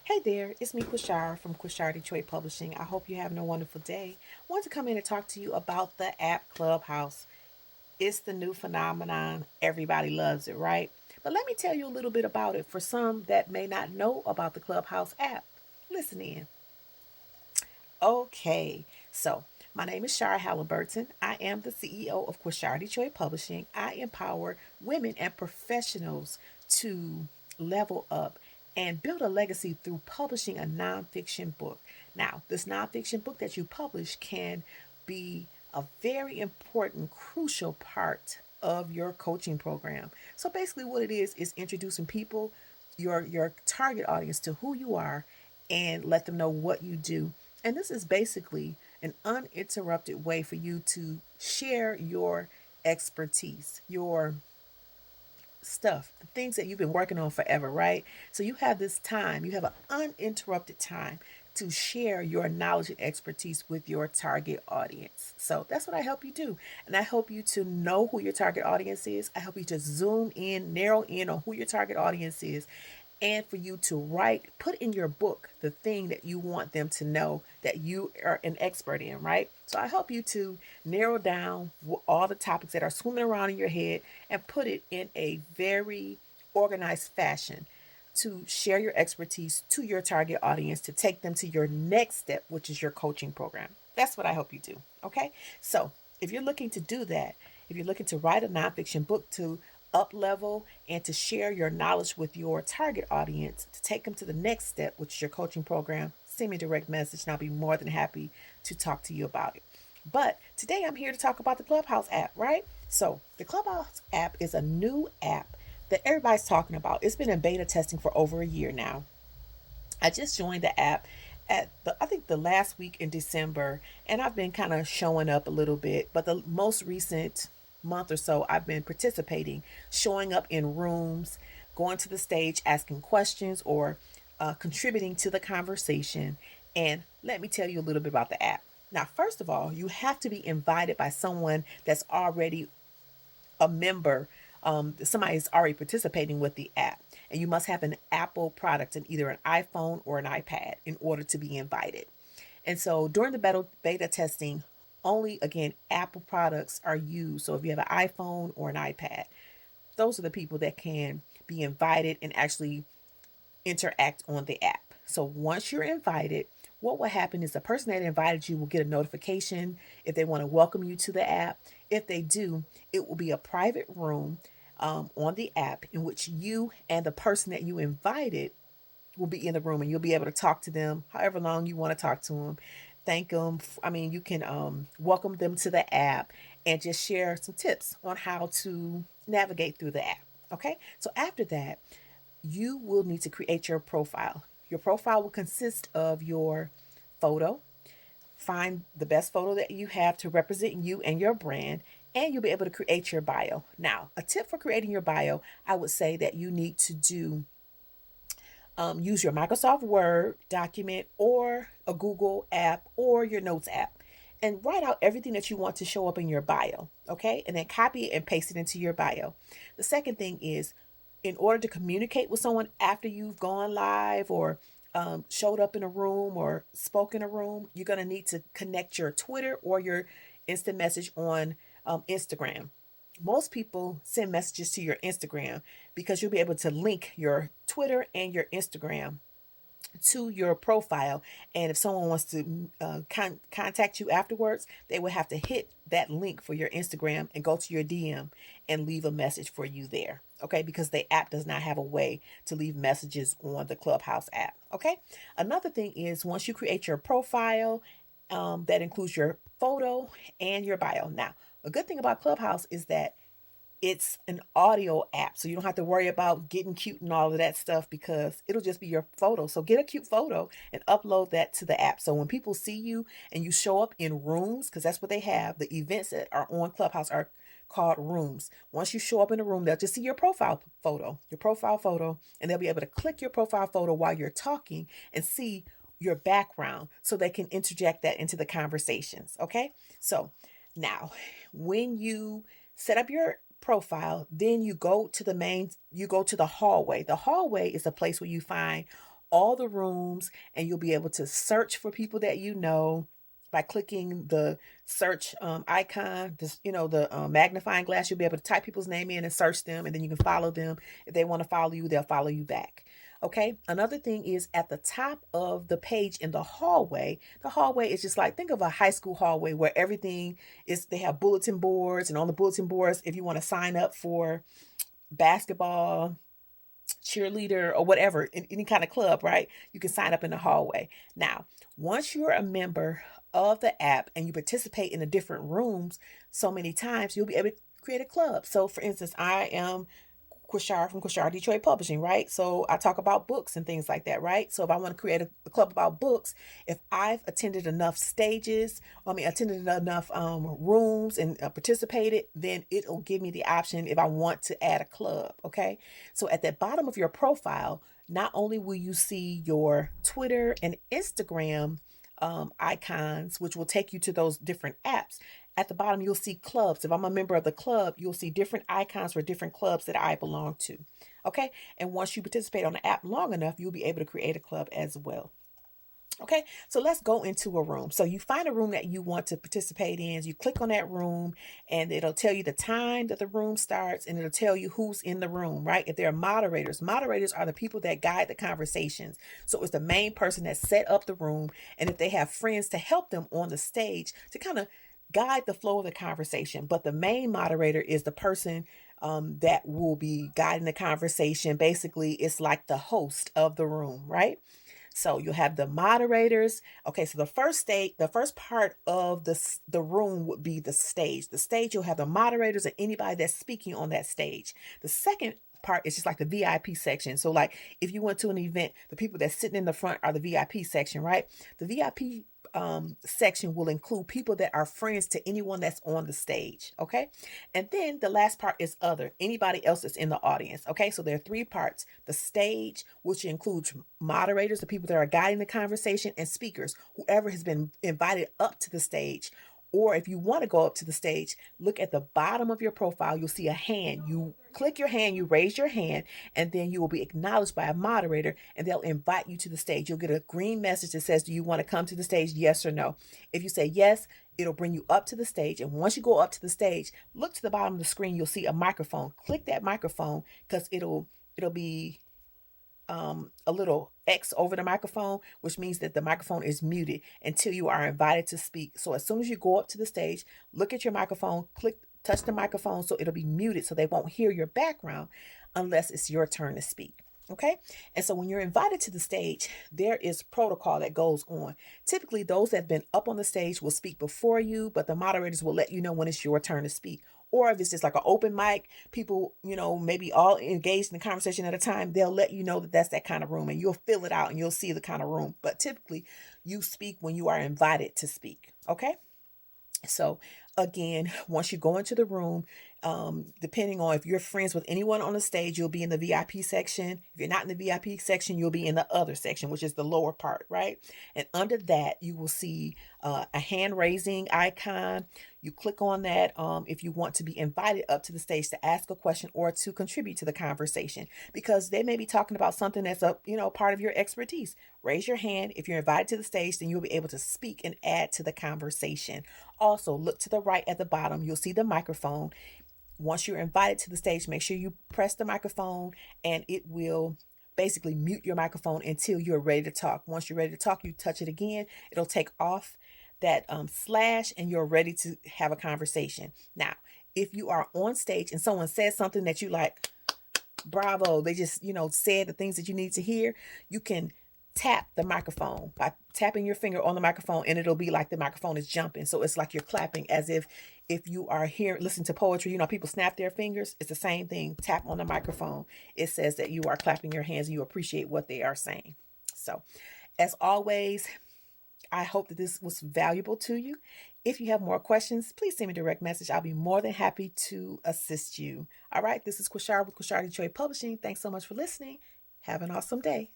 Hey there, it's me, Quishara from Quishara Detroit Publishing. I hope you're having a wonderful day. I want to come in and talk to you about the app Clubhouse. It's the new phenomenon. Everybody loves it, right? But let me tell you a little bit about it for some that may not know about the Clubhouse app. Listen in. Okay, so my name is Shara Halliburton. I am the CEO of Quishara Detroit Publishing. I empower women and professionals to level up and build a legacy through publishing a nonfiction book. Now, this nonfiction book that you publish can be a very important, crucial part of your coaching program. So basically what it is introducing people, your target audience, to who you are and let them know what you do. And this is basically an uninterrupted way for you to share your expertise, your stuff, the things that you've been working on forever, right? So you have this time, you have an uninterrupted time to share your knowledge and expertise with your target audience. So that's what I help you do. And I help you to know who your target audience is. I help you to zoom in, narrow in on who your target audience is, and for you to write, put in your book the thing that you want them to know that you are an expert in, right? So I help you to narrow down all the topics that are swimming around in your head and put it in a very organized fashion to share your expertise to your target audience to take them to your next step, which is your coaching program. That's what I help you do. Okay. So if you're looking to do that, if you're looking to write a nonfiction book to up level and to share your knowledge with your target audience to take them to the next step, which is your coaching program, send me a direct message and I'll be more than happy to talk to you about it. But today I'm here to talk about the Clubhouse app, right? So the Clubhouse app is a new app that everybody's talking about. It's been in beta testing for over a year now. I just joined the app at I think the last week in December, and I've been kind of showing up a little bit. But the most recent month or so, I've been participating, showing up in rooms, going to the stage, asking questions, or contributing to the conversation. And let me tell you a little bit about the app. Now, first of all, you have to be invited by someone that's already a member, somebody is already participating with the app. And you must have an Apple product and either an iPhone or an iPad in order to be invited. And so during the beta testing, only again Apple products are used. So if you have an iPhone or an iPad, those are the people that can be invited and actually interact on the app. So once you're invited, what will happen is the person that invited you will get a notification if they want to welcome you to the app. If they do, it will be a private room on the app in which you and the person that you invited will be in the room, and you'll be able to talk to them however long you want to talk to them. Thank them. I mean, you can welcome them to the app and just share some tips on how to navigate through the app. Okay, so after that, you will need to create your profile. Your profile will consist of your photo. Find the best photo that you have to represent you and your brand, and you'll be able to create your bio. Now, a tip for creating your bio, I would say that you need to use your Microsoft Word document or a Google app or your Notes app and write out everything that you want to show up in your bio, okay? And then copy it and paste it into your bio. The second thing is, in order to communicate with someone after you've gone live or showed up in a room or spoke in a room, you're going to need to connect your Twitter or your instant message on Instagram. Most people send messages to your Instagram because you'll be able to link your Twitter and your Instagram to your profile. And if someone wants to contact you afterwards, they will have to hit that link for your Instagram and go to your DM and leave a message for you there. Okay, because the app does not have a way to leave messages on the Clubhouse app. Okay, another thing is once you create your profile, that includes your photo and your bio. Now, a good thing about Clubhouse is that it's an audio app, so you don't have to worry about getting cute and all of that stuff because it'll just be your photo. So get a cute photo and upload that to the app. So when people see you and you show up in rooms, because that's what they have, the events that are on Clubhouse are called rooms. Once you show up in a room, they'll just see your profile photo, and they'll be able to click your profile photo while you're talking and see your background so they can interject that into the conversations. Okay. So now, when you set up your profile, then you go to the hallway. The hallway is a place where you find all the rooms, and you'll be able to search for people that you know by clicking the search icon, this, the magnifying glass. You'll be able to type people's name in and search them, and then you can follow them. If they want to follow you, they'll follow you back. Okay. Another thing is at the top of the page in the hallway. The hallway is just like, think of a high school hallway where everything is, they have bulletin boards, and on the bulletin boards, if you want to sign up for basketball, cheerleader, or whatever, in any kind of club, right? You can sign up in the hallway. Now, once you're a member of the app and you participate in the different rooms so many times, you'll be able to create a club. So, for instance, I am Quashara from Quashara Detroit Publishing, right? So I talk about books and things like that, right? So if I want to create a club about books, if I've attended enough stages, attended enough rooms and participated, then it'll give me the option if I want to add a club, okay? So at the bottom of your profile, not only will you see your Twitter and Instagram icons, which will take you to those different apps. At the bottom, you'll see clubs. If I'm a member of the club, you'll see different icons for different clubs that I belong to. Okay. And once you participate on the app long enough, you'll be able to create a club as well. Okay, so let's go into a room. So you find a room that you want to participate in. You click on that room, and it'll tell you the time that the room starts, and it'll tell you who's in the room, right? If there are moderators, moderators are the people that guide the conversations. So it's the main person that set up the room, and if they have friends to help them on the stage to kind of guide the flow of the conversation. But the main moderator is the person that will be guiding the conversation. Basically, it's like the host of the room, right? So you'll have the moderators. Okay, so the first part of the room would be the stage. The stage, you'll have the moderators and anybody that's speaking on that stage. The second part is just like the VIP section. So like if you went to an event, the people that's sitting in the front are the VIP section, right? The VIP section will include people that are friends to anyone that's on the stage. Okay. And then the last part is other, anybody else that's in the audience. Okay. So there are three parts: the stage, which includes moderators, the people that are guiding the conversation, and speakers, whoever has been invited up to the stage. Or if you want to go up to the stage, look at the bottom of your profile. You'll see a hand. You click your hand, you raise your hand, and then you will be acknowledged by a moderator, and they'll invite you to the stage. You'll get a green message that says, do you want to come to the stage? Yes or no. If you say yes, it'll bring you up to the stage. And once you go up to the stage, look to the bottom of the screen. You'll see a microphone. Click that microphone because it'll be a little X over the microphone, which means that the microphone is muted until you are invited to speak. So as soon as you go up to the stage, look at your microphone, touch the microphone so it'll be muted so they won't hear your background unless it's your turn to speak. Okay. And so when you're invited to the stage, there is protocol that goes on. Typically, those that have been up on the stage will speak before you, but the moderators will let you know when it's your turn to speak. Or if it's just like an open mic, people, maybe all engaged in the conversation at a time, they'll let you know that that's that kind of room, and you'll fill it out and you'll see the kind of room. But typically, you speak when you are invited to speak. Okay. So again, once you go into the room, depending on if you're friends with anyone on the stage, you'll be in the VIP section. If you're not in the VIP section, you'll be in the other section, which is the lower part, right? And under that, you will see a hand raising icon. You click on that if you want to be invited up to the stage to ask a question or to contribute to the conversation, because they may be talking about something that's a part of your expertise. Raise your hand. If you're invited to the stage, then you'll be able to speak and add to the conversation. Also, look to the right at the bottom. You'll see the microphone. Once you're invited to the stage, make sure you press the microphone, and it will basically mute your microphone until you're ready to talk. Once you're ready to talk, you touch it again. It'll take off that slash, and you're ready to have a conversation. Now, if you are on stage and someone says something that you like, bravo, they just, said the things that you need to hear, you can tap the microphone by tapping your finger on the microphone, and it'll be like the microphone is jumping. So it's like you're clapping, as if you are here listening to poetry, people snap their fingers. It's the same thing. Tap on the microphone. It says that you are clapping your hands and you appreciate what they are saying. So as always, I hope that this was valuable to you. If you have more questions, please send me a direct message. I'll be more than happy to assist you. All right. This is Quashara with Quashara Detroit Publishing. Thanks so much for listening. Have an awesome day.